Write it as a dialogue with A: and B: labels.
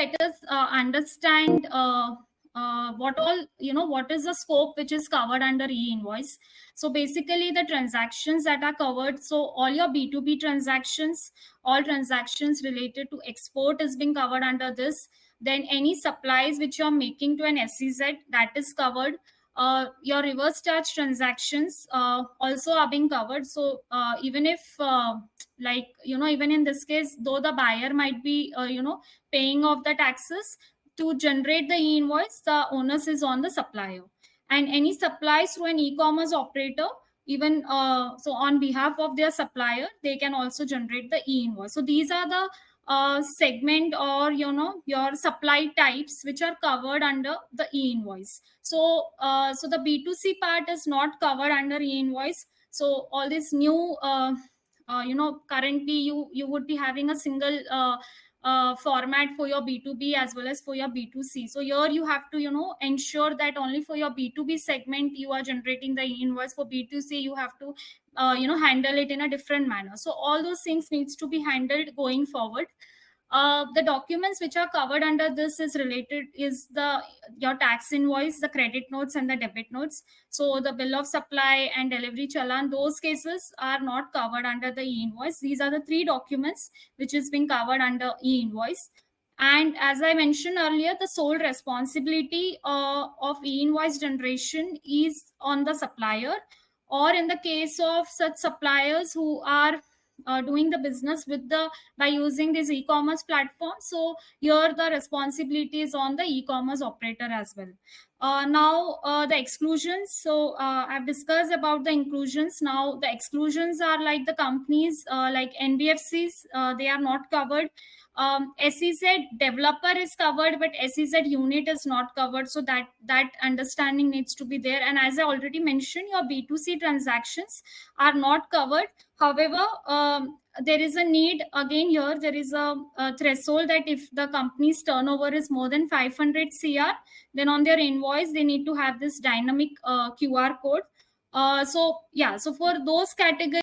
A: let us understand what all, what is the scope which is covered under e-invoice. So basically the transactions that are covered, so all your B2B transactions, all transactions related to export is being covered under this. Then any supplies which you're making to an SEZ, that is covered. Your reverse charge transactions also are being covered. So even if like, even in this case, though the buyer might be paying off the taxes, to generate the e-invoice, the onus is on the supplier. And any supplies through an e-commerce operator, even so on behalf of their supplier, they can also generate the e-invoice. So these are the segment, or your supply types which are covered under the e-invoice. So so the B2C part is not covered under e-invoice. So all this new currently you would be having a single format for your B2B as well as for your B2C. So here you have to ensure that only for your B2B segment you are generating the e-invoice. For B2C you have to handle it in a different manner. So all those things needs to be handled going forward. The documents which are covered under this is related is your tax invoice, the credit notes and the debit notes. So the bill of supply and delivery challan, those cases are not covered under the e-invoice. These are the three documents which is being covered under e-invoice. And as I mentioned earlier, the sole responsibility of e-invoice generation is on the supplier, or in the case of such suppliers who are doing the business with by using this e-commerce platform, so here the responsibility is on the e-commerce operator as well. Now the exclusions. So I've discussed about the inclusions. Now the exclusions are like the companies like NBFCs, they are not covered. SEZ developer is covered, but SEZ unit is not covered. So that understanding needs to be there. And as I already mentioned, your B2C transactions are not covered. However, there is a need again here. There is a threshold that if the company's turnover is more than 500 CR, then on their invoice they need to have this dynamic QR code. So yeah, so for those categories,